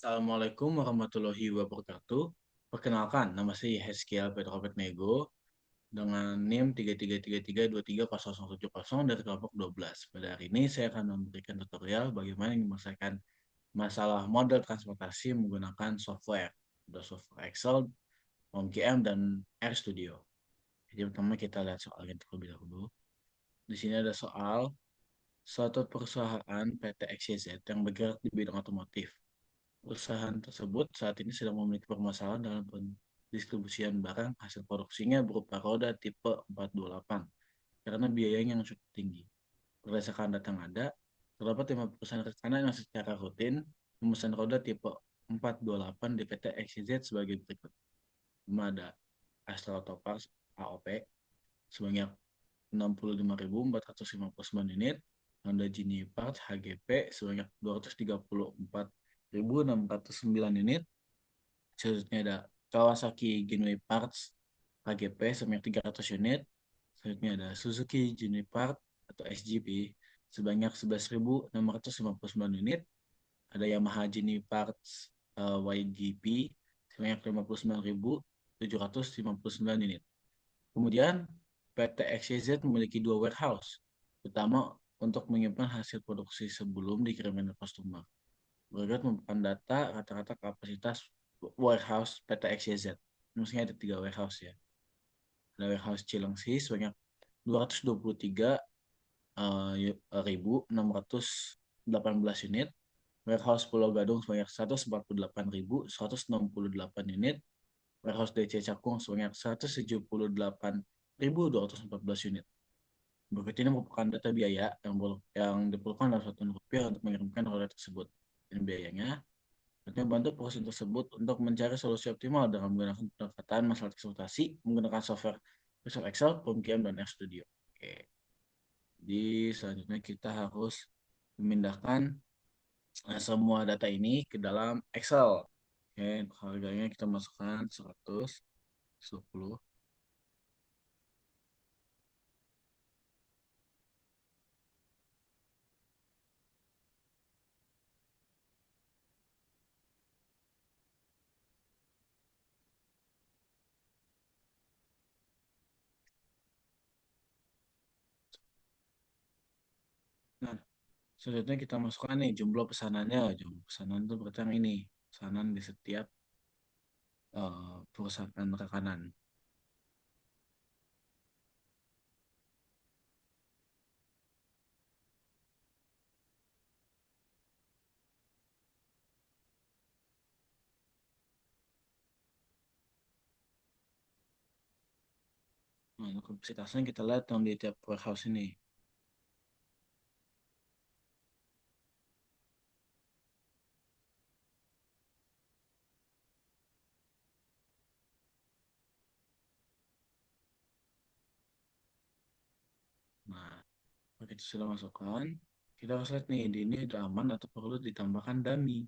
Assalamualaikum warahmatullahi wabarakatuh. Perkenalkan, nama saya Heskiel Petrobet Nego dengan NIM 3333230070 dari kelompok 12. Pada hari ini saya akan memberikan tutorial bagaimana menyelesaikan masalah model transportasi menggunakan software. Ada software Excel, OMGM, dan RStudio. Jadi pertama kita lihat soalnya terlebih dahulu. Di sini ada soal suatu perusahaan PT XYZ yang bergerak di bidang otomotif. Perusahaan tersebut saat ini sedang memiliki permasalahan dalam pendistribusian barang hasil produksinya berupa roda tipe 428 karena biayanya yang cukup tinggi. Berdasarkan data yang ada, terdapat 5 perusahaan rekanan yang secara rutin memesan roda tipe 428 di PT XYZ sebagai berikut. Pertama ada Astra Auto Parts AOP sebanyak 65.459 unit, Honda Genie Parts HGP sebanyak 234.609 unit. Selanjutnya ada Kawasaki Genway Parts HGP sebanyak 300 unit. Selanjutnya ada Suzuki Genway Parts atau SGP sebanyak 11.659 unit. Ada Yamaha Genway Parts YGP sebanyak 59.759 unit. Kemudian PT XYZ memiliki dua warehouse, utama untuk menyimpan hasil produksi sebelum dikirimkan ke customer. Mereka merupakan data rata-rata kapasitas warehouse PT XYZ. Maksudnya ada tiga warehouse ya. Ada warehouse Cilengsi sebanyak 223.618 unit, warehouse Pulau Gadung sebanyak 148.168 unit, warehouse DC Cakung sebanyak 178.214 unit. Berikut ini merupakan data biaya yang diperlukan dalam Rp1 untuk mengirimkan roda tersebut. Dan biayanya bantu perusahaan tersebut untuk mencari solusi optimal dengan menggunakan pendekatan masalah transportasi menggunakan software Microsoft Excel, PowerPoint, dan RStudio. Oke. Jadi selanjutnya kita harus memindahkan semua data ini ke dalam Excel. Oke, harganya kita masukkan 110. Nah, selanjutnya kita masukkan nih jumlah pesanannya. Jumlah pesanan itu berarti yang ini. Pesanan di setiap perusahaan rekanan. Nah, untuk kapasitasnya kita lihat yang di tiap warehouse ini. Nah, begitu sudah masukkan, kita harus lihat nih, ini udah aman atau perlu ditambahkan dummy.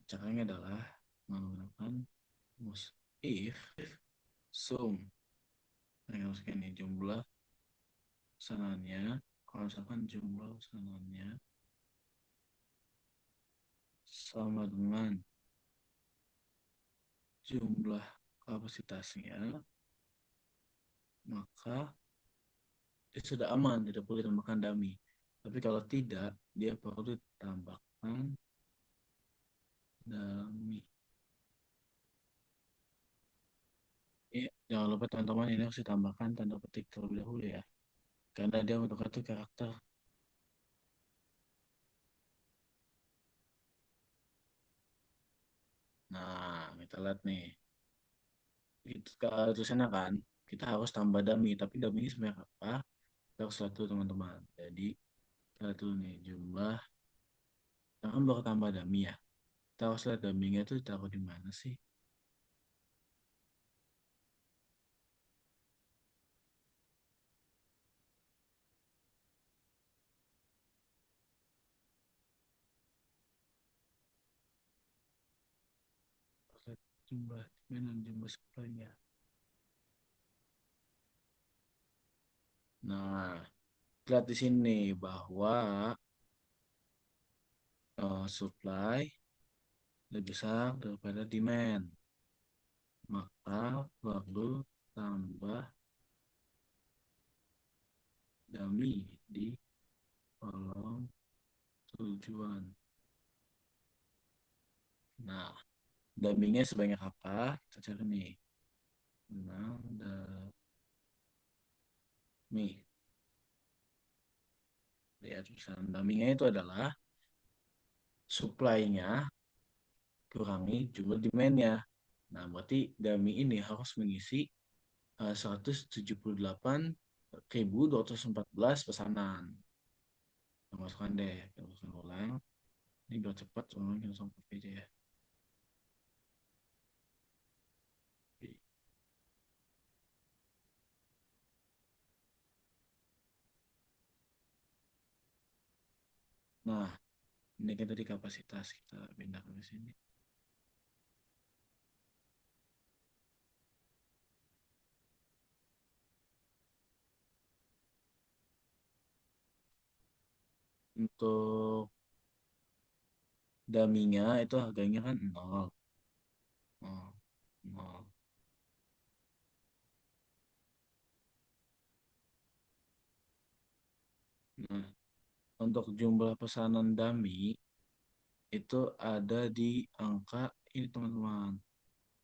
Caranya adalah menggunakan if sum. Nah, masukin nih jumlah pesanannya. Kalau misalkan jumlah pesanannya sama dengan jumlah kapasitasnya, maka dia sudah aman, tidak perlu ditambahkan dummy. Tapi kalau tidak, dia perlu ditambahkan dummy. Jangan lupa teman-teman ini harus ditambahkan tanda petik terlebih dahulu ya. Karena dia membutuhkan tuh karakter. Nah, kita lihat nih. Itu tulisannya kan, kita harus tambah dummy. Tapi dummy ini sebenarnya apa? Kita harus lihat dulu teman-teman. Jadi, kita lihat dulu nih jumlah. Kita kan baru tambah dummy ya. Kita harus lihat dummy-nya itu ditaruh di mana sih? Harus lihat jumlah dan jumlah supply-nya. Nah, lihat di sini bahwa supply lebih besar daripada demand. Maka perlu tambah dummy di kolom tujuan. Nah, dummy-nya sebanyak apa? Kita cari nih. Nah, dummy. Lihat tulisan dummy-nya itu adalah supply-nya kurangi jumlah demand-nya. Nah, berarti dummy ini harus mengisi 178.214 pesanan. Kita masukkan deh, kita masukkan ulang. Ini biar cepat, soalnya kita langsung pakai aja ya. Nah, ini kan tadi kapasitas, kita pindah ke sini. Untuk daminya itu harganya kan 0. 0, 0. Nah, untuk jumlah pesanan dami itu ada di angka ini teman-teman.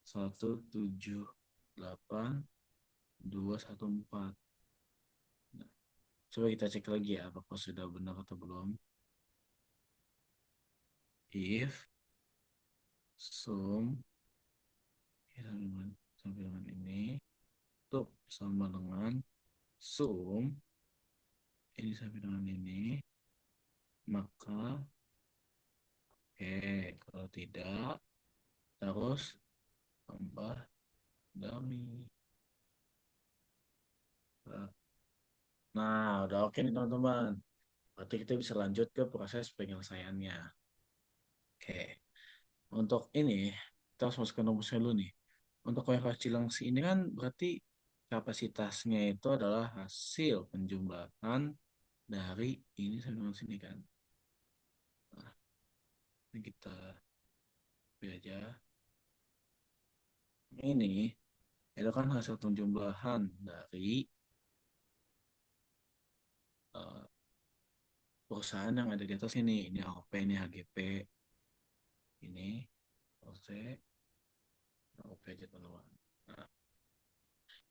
178.214. Nah, coba kita cek lagi ya apakah sudah benar atau belum. If sum ya, sampai dengan ini itu sama dengan sum ini sampai dengan ini, maka oke, kalau tidak terus tambah dummy. Nah, udah oke nih teman-teman. Berarti kita bisa lanjut ke proses penyelesaiannya. Oke, untuk ini kita harus masukkan rumusnya dulu nih. Untuk WFH Cilengsi ini kan berarti kapasitasnya itu adalah hasil penjumlahan dari ini sampai dengan sini kan. Nah, ini kita copy aja. Ini itu kan hasil penjumlahan dari eh, perusahaan yang ada di atas ini. Ini AOP, ini HGP, ini OC, AOP aja teman-teman. Nah,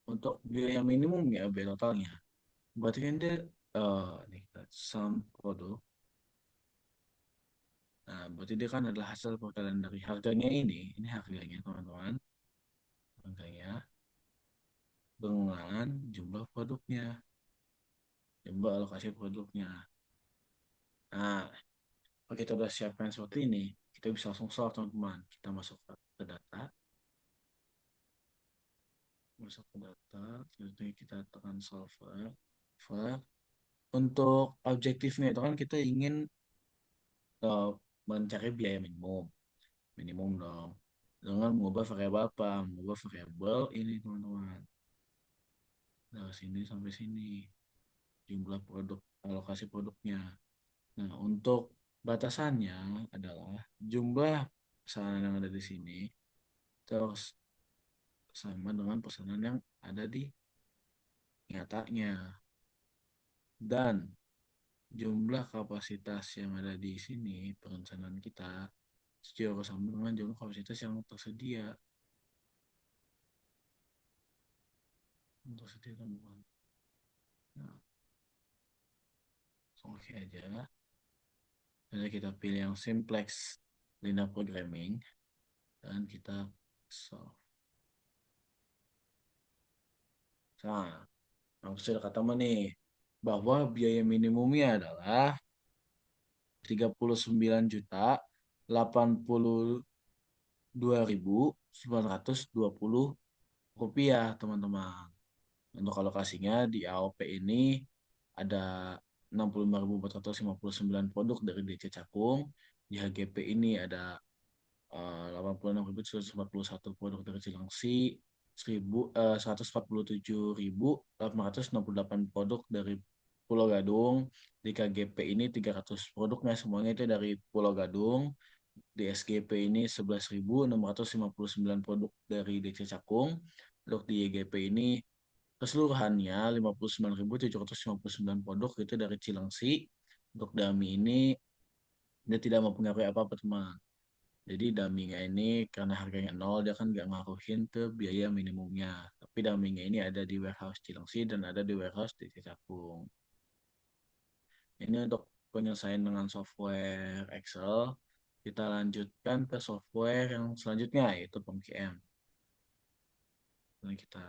untuk biaya minimum ya biaya totalnya. Berarti kan dia nih sum produk. Nah, berarti dia kan adalah hasil perkalian dari harganya ini harganya teman-teman, harganya dengan jumlah produknya, jumlah alokasi produknya. Nah, kalau kita udah siapkan seperti ini, kita bisa langsung solve teman-teman. Kita masuk ke data, masuk ke data, terus kita tekan solver. Solver. Untuk objektifnya itu kan kita ingin eh, mencari biaya minimum, minimum dong. Dengan mengubah variabel apa? Mengubah variabel ini teman-teman. Dari sini sampai sini jumlah produk alokasi produknya. Nah, untuk batasannya adalah jumlah pesanan yang ada di sini terus sama dengan pesanan yang ada di nyatanya dan jumlah kapasitas yang ada di sini perencanaan kita sejauh sama dengan jumlah kapasitas yang tersedia untuk sedia teman. Nah, oke aja. Jadi kita pilih yang simplex linear programming dan kita solve. Nah, aku sudah kata nih bahwa biaya minimumnya adalah 39.882.920 rupiah, teman-teman. Untuk alokasinya di AOP ini ada 65.459 produk dari DC Cakung. Di HGP ini ada 86.141 produk dari Cilengsi, 147.868 produk dari Pulau Gadung. Di KGP ini 300 produknya semuanya itu dari Pulau Gadung. Di SGP ini 11.659 produk dari DC Cakung. Untuk di YGP ini keseluruhannya 59.759 produk itu dari Cilengsi. Untuk Dami ini dia tidak mempengaruhi apa-apa teman. Jadi dumpingnya ini karena harganya nol, dia kan nggak ngaruhin ke biaya minimumnya. Tapi dumpingnya ini ada di warehouse Cilengsi dan ada di warehouse di Cakung. Ini untuk penyelesaian dengan software Excel. Kita lanjutkan ke software yang selanjutnya yaitu PMQM. Nah, kita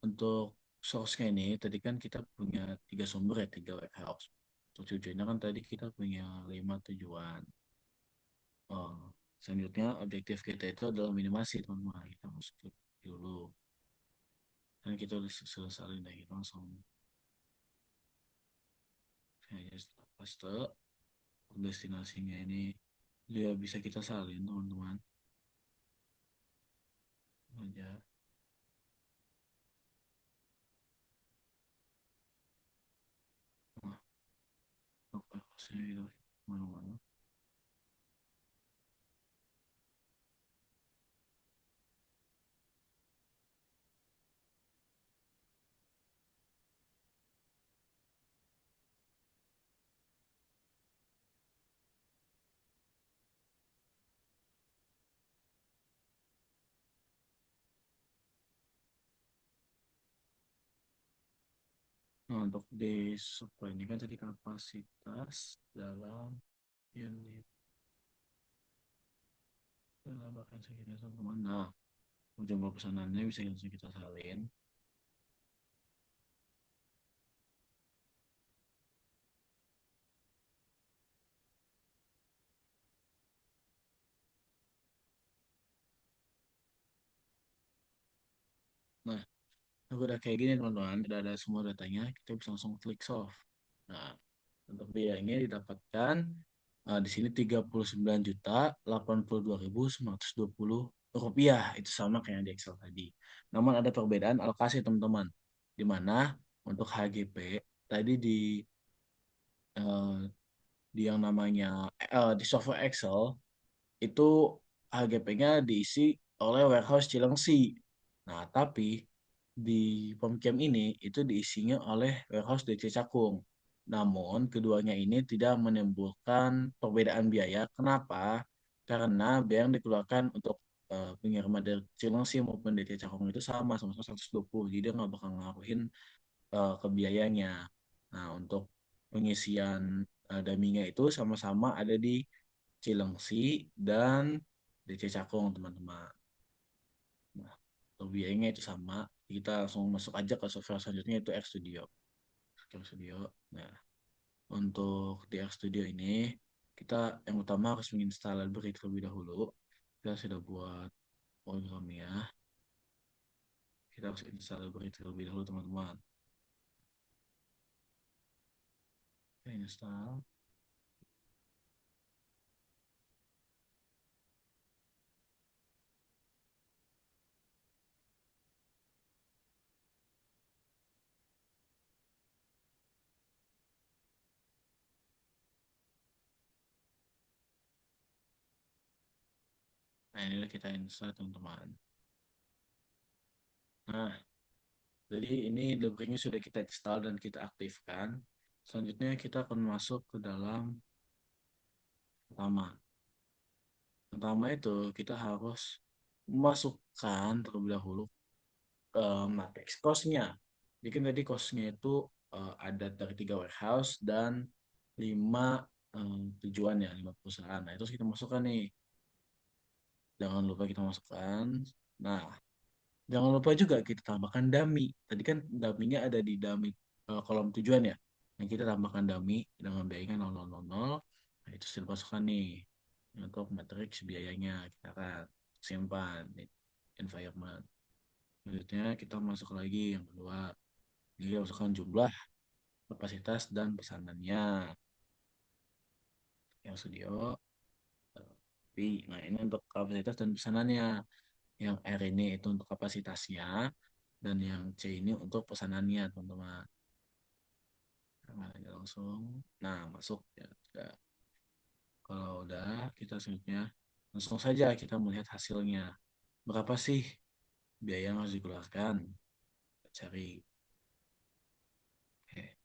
untuk source-nya ini tadi kan kita punya tiga sumber ya, tiga warehouse. Untuk tujuannya kan tadi kita punya 5 tujuan. Oh, selanjutnya objektif kita itu adalah minimasi teman-teman. Kita masuk dulu. Dan kita udah selesai nih, kita langsung kayaknya paste destinasinya ini dia bisa kita salin teman-teman aja. Nah, apa sih itu mana-mana. Nah, untuk di supply ini kan tadi kapasitas dalam unit dalam bahkan segini teman-teman. Nah, jumlah pesanannya bisa langsung kita salin. Nah, udah kayak gini teman-teman, udah ada semua datanya, kita bisa langsung klik solve. Nah, untuk biayanya didapatkan di sini 39.082.920 rupiah. Itu sama kayak yang di Excel tadi. Namun ada perbedaan alokasi teman-teman. Di mana untuk HGP tadi eh, di yang namanya di software Excel itu HGP-nya diisi oleh warehouse Cilengsi. Nah, tapi di POMCAM ini itu diisinya oleh warehouse DC Cakung. Namun, keduanya ini tidak menimbulkan perbedaan biaya. Kenapa? Karena biaya yang dikeluarkan untuk pengiriman dari Cilengsi maupun DC Cakung itu sama-sama 120. Jadi, dia nggak bakal ngaruhin ke biayanya. Nah, untuk pengisian dummy itu sama-sama ada di Cilengsi dan DC Cakung, teman-teman. Nah, untuk biayanya itu sama. Kita langsung masuk aja ke software selanjutnya itu RStudio. RStudio. Nah, untuk di RStudio ini kita yang utama harus menginstal library terlebih dahulu. Kita sudah buat programnya. Kita harus install library terlebih dahulu, teman-teman. Kita install. Nah, inilah kita install, teman-teman. Nah, jadi ini library sudah kita install dan kita aktifkan. Selanjutnya kita akan masuk ke dalam pertama. Pertama itu kita harus masukkan terlebih dahulu matrix cost-nya. Jadi kan tadi cost-nya itu ada dari 3 warehouse dan 5 tujuan ya, 5 perusahaan. Nah, itu kita masukkan nih. Jangan lupa kita masukkan. Nah, jangan lupa juga kita tambahkan dummy. Tadi kan dummy-nya ada di dummy kolom tujuan ya. Yang kita tambahkan dummy dengan biayanya 0,000. Nah, itu sudah masukkan nih. Untuk matriks biayanya kita akan simpan di environment. Selanjutnya kita masuk lagi yang kedua. Jadi kita masukkan jumlah, kapasitas, dan pesanannya. Yang studio, P. Nah, ini untuk kapasitas dan pesanannya. Yang R ini itu untuk kapasitasnya. Dan yang C ini untuk pesanannya, teman-teman. Nah, langsung. Nah, masuk ya. Kalau udah, kita selanjutnya langsung saja kita melihat hasilnya. Berapa sih biaya yang harus dikeluarkan? Kita cari. Oke.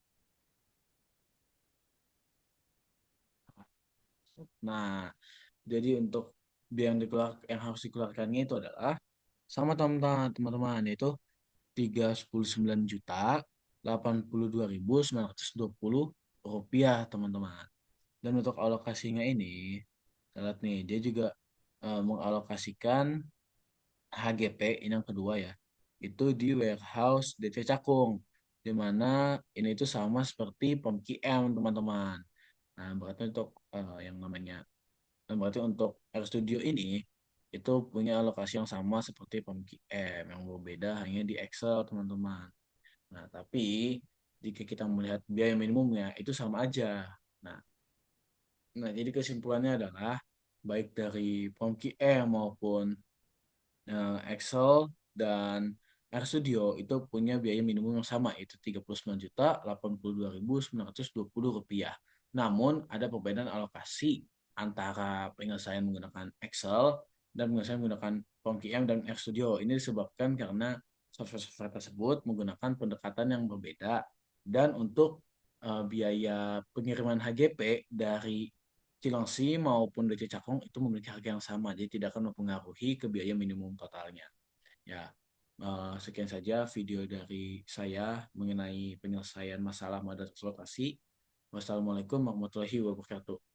Nah, jadi untuk biaya yang yang harus dikeluarkannya itu adalah sama teman-teman yaitu 39.802.920 rupiah teman-teman. Dan untuk alokasinya ini, kita lihat nih, dia juga mengalokasikan HGP ini yang kedua ya, itu di warehouse DT Cakung, di mana ini itu sama seperti POMKM teman-teman. Nah, berarti untuk yang namanya, berarti untuk R Studio ini itu punya alokasi yang sama seperti POMKM, yang berbeda hanya di Excel teman-teman. Nah, tapi jika kita melihat biaya minimumnya itu sama aja. Nah, jadi kesimpulannya adalah baik dari POMKM maupun Excel dan RStudio itu punya biaya minimum yang sama, yaitu 39.082.920 rupiah. Namun ada perbedaan alokasi antara penyelesaian menggunakan Excel dan penyelesaian menggunakan POMKM dan RStudio. Ini disebabkan karena software-software tersebut menggunakan pendekatan yang berbeda, dan untuk biaya pengiriman HGP dari Cilengsi maupun DC Cakung itu memiliki harga yang sama, jadi tidak akan mempengaruhi ke biaya minimum totalnya. Ya, sekian saja video dari saya mengenai penyelesaian masalah modal transportasi. Wassalamualaikum warahmatullahi wabarakatuh.